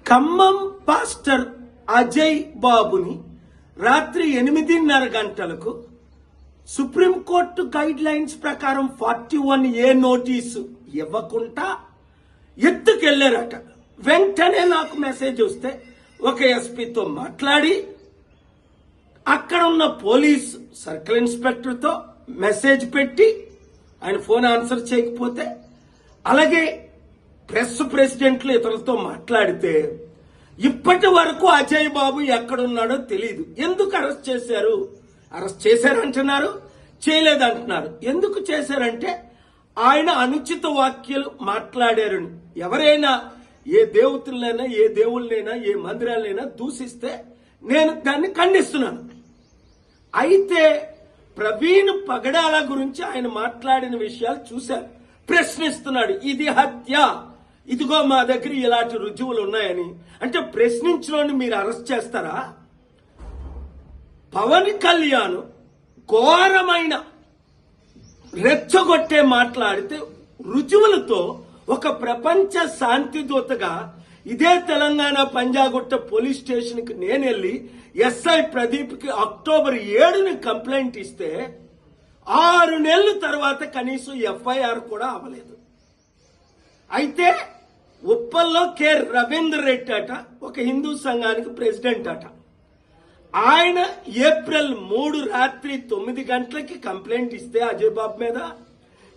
Khammam pastor Ajay బాబుని రాత్రి 8:30 గంటలకు సుప్రీంకోర్టు గైడ్ లైన్స్ ప్రకారం 41A నోటీసు ఇవ్వకుండా ఎత్తుకెళ్లారట. వెంటనే నాకు మెసేజ్ వస్తే ఒక ఎస్పీతో మాట్లాడి అక్కడ ఉన్న పోలీస్ సర్కిల్ ఇన్స్పెక్టర్తో మెసేజ్ పెట్టి ఆయన ఫోన్ ఆన్సర్ చేయకపోతే, అలాగే ప్రెసిడెంట్లు ఇతరులతో మాట్లాడితే ఇప్పటి వరకు అజయ్ బాబు ఎక్కడున్నాడో తెలియదు. ఎందుకు అరెస్ట్ చేశారు? అరెస్ట్ చేశారంటున్నారు, చేయలేదంటున్నారు. ఎందుకు చేశారంటే ఆయన అనుచిత వాక్యాలు మాట్లాడారని. ఎవరైనా ఏ దేవతలైనా ఏ దేవుళ్ళైనా ఏ మందిరాలైనా దూషిస్తే నేను దాన్ని ఖండిస్తున్నాను. అయితే ప్రవీణ్ పగడాల గురించి ఆయన మాట్లాడిన విషయాలు చూశారు. ప్రశ్నిస్తున్నాడు, ఇది హత్య, ఇదిగో మా దగ్గర ఇలాంటి రుజువులు ఉన్నాయని. అంటే ప్రశ్నించలోని మీరు అరెస్ట్ చేస్తారా? పవన్ కళ్యాణ్ ఘోరమైన రెచ్చగొట్టే మాట్లాడితే రుజువులతో ఒక ప్రపంచ శాంతి దూతగా ఇదే తెలంగాణ పంజాగుట్ట పోలీస్ స్టేషన్ కి నేను వెళ్లి ఎస్ఐ ప్రదీప్ కి అక్టోబర్ 7ని కంప్లైంట్ ఇస్తే 6 నెలల తర్వాత కనీసం ఎఫ్ఐఆర్ కూడా అవ్వలేదు. అయితే ఉప్పల్లో కె రవీందర్ రెడ్డి అట, ఒక హిందూ సంఘానికి ప్రెసిడెంట్ అట. ఆయన ఏప్రిల్ 3 రాత్రి 9 గంటలకి కంప్లైంట్ ఇస్తే అజయ్ బాబు మీద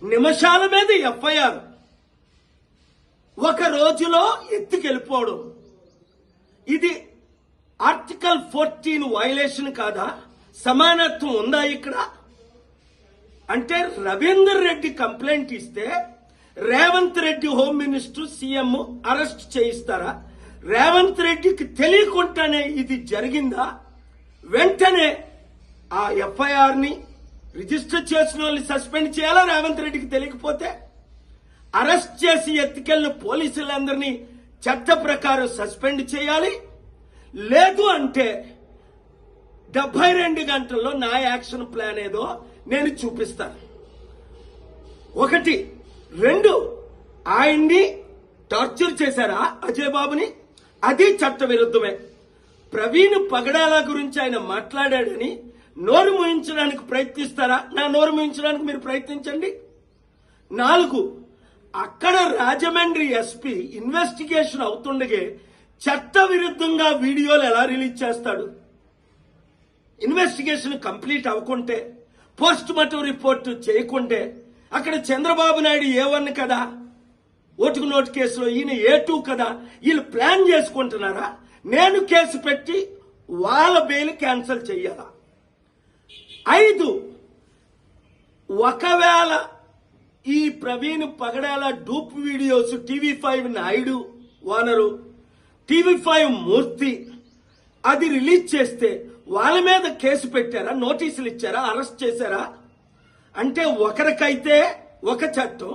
నిమిషాల మీద ఎఫ్ఐఆర్, ఒక రోజులో ఎత్తుకెళ్ళిపోవడం. ఇది ఆర్టికల్ 14 వైలేషన్ కాదా? సమానత్వం ఉందా ఇక్కడ? అంటే రవీందర్ రెడ్డి కంప్లైంట్ ఇస్తే Revanth Reddy home minister CM arrest చేయిస్తారా? రేవంత్ రెడ్డికి తెలియకుండానే ఇది జరిగిందా? వెంటనే ఆ ఎఫ్ఐఆర్ ని రిజిస్టర్ చేసిన వాళ్ళని సస్పెండ్ చేయాలా? రేవంత్ రెడ్డికి తెలియకపోతే అరెస్ట్ చేసి ఎత్తుకెళ్లిన పోలీసులందరినీ చట్ట ప్రకారం సస్పెండ్ చేయాలి. లేదు అంటే 72 గంటల్లో నా యాక్షన్ ప్లాన్ ఏదో నేను చూపిస్తాను. 1, 2 ఆయన్ని టార్చర్ చేశారా అజయ్ బాబుని? అది చట్ట విరుద్ధమే. ప్రవీణ్ పగడాల గురించి ఆయన మాట్లాడాడని నోరు మూయించడానికి ప్రయత్నిస్తారా? నా నోరు మూయించడానికి మీరు ప్రయత్నించండి. 4, అక్కడ రాజమండ్రి ఎస్పీ ఇన్వెస్టిగేషన్ అవుతుండగే చట్ట విరుద్ధంగా వీడియోలు ఎలా రిలీజ్ చేస్తాడు? ఇన్వెస్టిగేషన్ కంప్లీట్ అవ్వకుంటే, పోస్ట్ మార్టం రిపోర్ట్ చేయకుంటే, అక్కడ చంద్రబాబు నాయుడు A1 కదా, ఓటుకు నోటు కేసులో ఈయన A2 కదా, వీళ్ళు ప్లాన్ చేసుకుంటున్నారా? నేను కేసు పెట్టి వాళ్ళ బెయిల్ క్యాన్సిల్ చెయ్యాలా? 5, ఒకవేళ ఈ Praveen Pagadala dupe videos TV5 Naidu owner, TV5 Murthy అది రిలీజ్ చేస్తే వాళ్ళ మీద కేసు పెట్టారా? నోటీసులు ఇచ్చారా? అరెస్ట్ చేశారా? అంటే ఒకరికైతే ఒక చట్టం,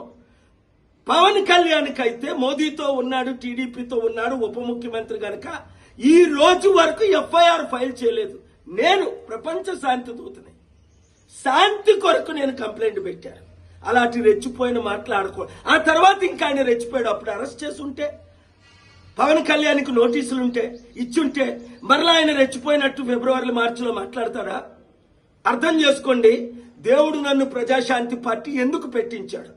పవన్ కళ్యాణ్కి అయితే మోదీతో ఉన్నాడు, టీడీపీతో ఉన్నాడు, ఉప ముఖ్యమంత్రి గనక ఈ రోజు వరకు ఎఫ్ఐఆర్ ఫైల్ చేయలేదు. నేను ప్రపంచ శాంతి దూతని, శాంతి కొరకు నేను కంప్లైంట్ పెట్టాను. అలాంటి రెచ్చిపోయిన మాట్లాడుకో. ఆ తర్వాత ఇంకా ఆయన రెచ్చిపోయాడు. అప్పుడు అరెస్ట్ చేసి ఉంటే, పవన్ కళ్యాణ్కి నోటీసులుంటే ఇచ్చుంటే మరలా ఆయన రెచ్చిపోయినట్టు ఫిబ్రవరి మార్చిలో మాట్లాడతాడా? అర్థం చేసుకోండి. దేవుడు నన్ను ప్రజాశాంతి పార్టీ ఎందుకు పెట్టించాడు?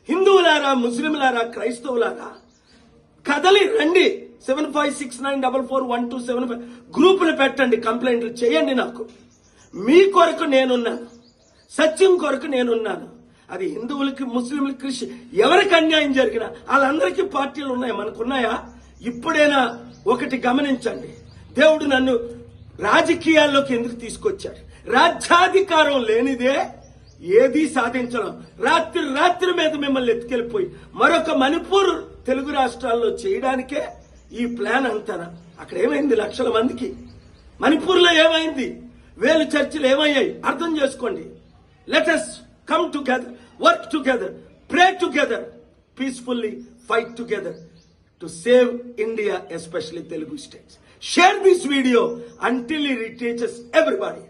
హిందువులారా, ముస్లింలారా, క్రైస్తవులారా కదలి రండి. 7569441275 గ్రూపులు పెట్టండి, కంప్లైంట్లు చేయండి. నాకు మీ కొరకు నేనున్నాను, సత్యం కొరకు నేనున్నాను. అది హిందువులకి, ముస్లింలకి, క్రిస్టియన్ ఎవరికి అన్యాయం జరిగినా వాళ్ళందరికీ పార్టీలు ఉన్నాయి, మనకున్నాయా? ఇప్పుడైనా ఒకటి గమనించండి. దేవుడు నన్ను రాజకీయాల్లోకి ఎందుకు తీసుకొచ్చాడు? రాజ్యాధికారం లేనిదే ఏదీ సాధించడం. రాత్రి మీద మిమ్మల్ని ఎత్తుకెళ్ళిపోయి మరొక మణిపూర్ తెలుగు రాష్ట్రాల్లో చేయడానికే ఈ ప్లాన్ అంటారా? అక్కడ ఏమైంది? లక్షల మందికి. మణిపూర్లో ఏమైంది? 1000 చర్చిలు ఏమయ్యాయి? అర్థం చేసుకోండి. Let us come together, work together, pray together, peacefully fight together to save India, especially Telugu states. Share this video until it reaches everybody.